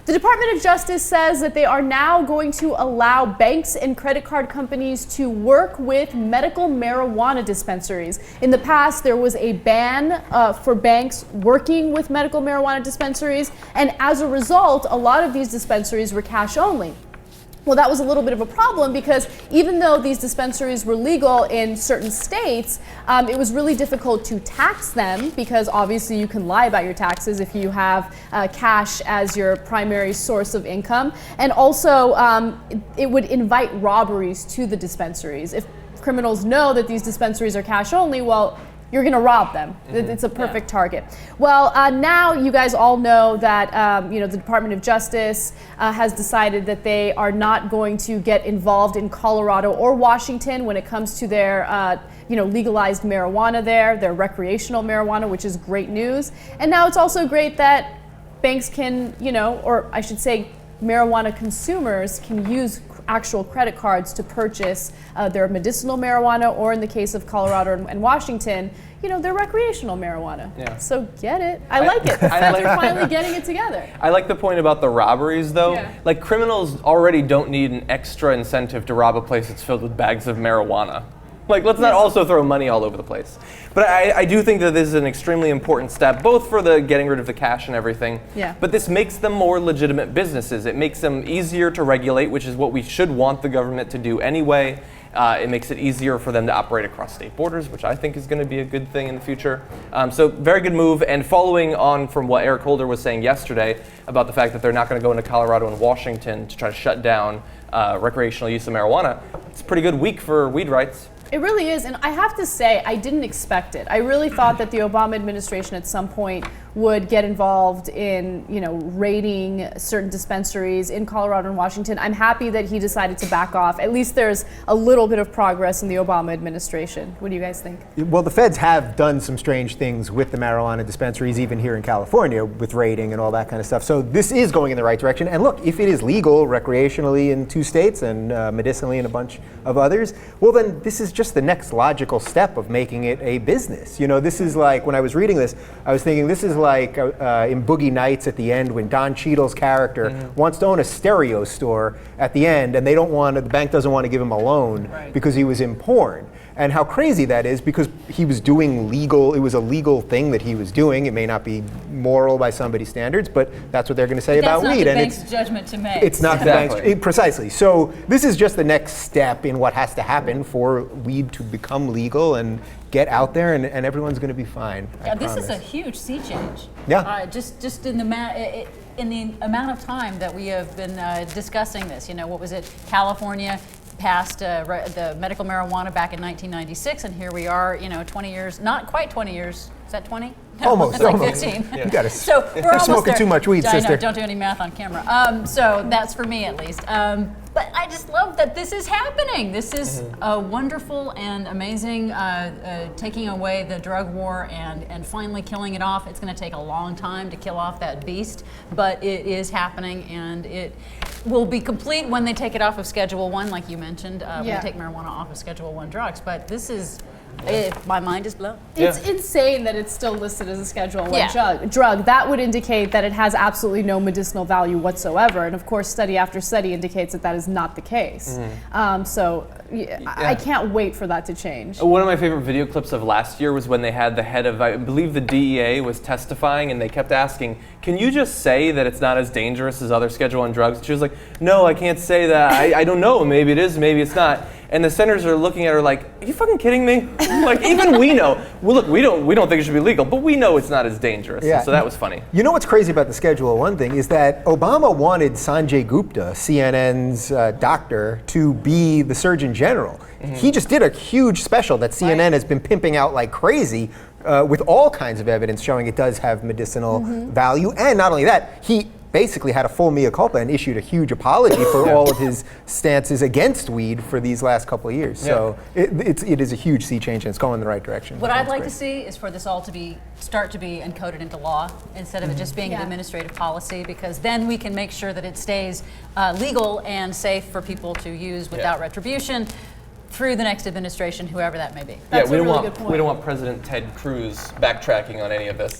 The Department of Justice says that they are now going to allow banks and credit card companies to work with medical marijuana dispensaries. In the past, there was a ban for banks working with medical marijuana dispensaries, and as a result, a lot of these dispensaries were cash only. Well, that was a little bit of a problem because even though these dispensaries were legal in certain states, it was really difficult to tax them because obviously you can lie about your taxes if you have cash as your primary source of income. And also, it would invite robberies to the dispensaries. If criminals know that these dispensaries are cash only, well, you're going to rob them. It's a perfect target. Well, now you guys all know that the Department of Justice has decided that they are not going to get involved in Colorado or Washington when it comes to their legalized marijuana their recreational marijuana, which is great news. And now it's also great that banks can, or I should say marijuana consumers can use actual credit cards to purchase their medicinal marijuana, or in the case of Colorado and Washington, their recreational marijuana. Yeah. So get it. I like it. The feds are finally getting it together. I like the point about the robberies, though. Yeah. Like, criminals already don't need an extra incentive to rob a place that's filled with bags of marijuana. Like, let's not also throw money all over the place. But I do think that this is an extremely important step, both for the getting rid of the cash and everything. Yeah. But this makes them more legitimate businesses. It makes them easier to regulate, which is what we should want the government to do anyway. It makes it easier for them to operate across state borders, which I think is going to be a good thing in the future. So very good move. And following on from what Eric Holder was saying yesterday about the fact that they're not going to go into Colorado and Washington to try to shut down recreational use of marijuana, it's a pretty good week for weed rights. It really is, and I have to say, I didn't expect it. I really thought that the Obama administration at some point would get involved in, raiding certain dispensaries in Colorado and Washington. I'm happy that he decided to back off. At least there's a little bit of progress in the Obama administration. What do you guys think? Well, the feds have done some strange things with the marijuana dispensaries, even here in California, with raiding and all that kind of stuff. So this is going in the right direction. And look, if it is legal recreationally in 2 states and medicinally in a bunch of others, well, then this is just the next logical step of making it a business. This is like, when I was reading this, I was thinking this is like in Boogie Nights at the end when Don Cheadle's character wants to own a stereo store at the end, and the bank doesn't want to give him a loan because he was in porn. And how crazy that is, because he was doing it was a legal thing that he was doing. It may not be moral by somebody's standards, but that's what they're going to say about weed. And it's not the bank's judgment to make. It's not the bank's, precisely. So this is just the next step in what has to happen for weed to become legal and get out there, and everyone's going to be fine. Yeah, this is a huge sea change. Yeah. Just in the amount of time that we have been discussing this. What was it? California passed the medical marijuana back in 1996, and here we are, 20 years, not quite 20 years. Is that 20? No, almost. it's like 15. Yeah. You got So we're almost smoking there. too much weed, sister. I know, don't do any math on camera. So that's for me at least. But I just love that this is happening. This is a wonderful and amazing taking away the drug war and finally killing it off. It's going to take a long time to kill off that beast, but it is happening, and it will be complete when they take it off of Schedule 1, like you mentioned, when they take marijuana off of Schedule 1 drugs. But this is, my mind is blown. It's insane that it's still listed as a Schedule 1 drug. That would indicate that it has absolutely no medicinal value whatsoever. And of course, study after study indicates that that is not the case. I can't wait for that to change. One of my favorite video clips of last year was when they had the head of, I believe the DEA was testifying, and they kept asking, can you just say that it's not as dangerous as other Schedule 1 drugs? And she was like, no, I can't say that. I don't know. Maybe it is, maybe it's not. And the senators are looking at her like, are you fucking kidding me? Like, even we know. Well, look, we don't think it should be legal, but we know it's not as dangerous. Yeah. So that was funny. You know what's crazy about the Schedule 1 thing is that Obama wanted Sanjay Gupta, CNN's doctor, to be the Surgeon General. He just did a huge special that CNN has been pimping out like crazy with all kinds of evidence showing it does have medicinal value. And not only that, he basically had a full mea culpa and issued a huge apology for all of his stances against weed for these last couple of years. So it is a huge sea change, and it's going in the right direction. What I'd like to see is for this all to start to be encoded into law instead of it just being an administrative policy, because then we can make sure that it stays legal and safe for people to use without retribution through the next administration, whoever that may be. That's a really good point. We don't want President Ted Cruz backtracking on any of this.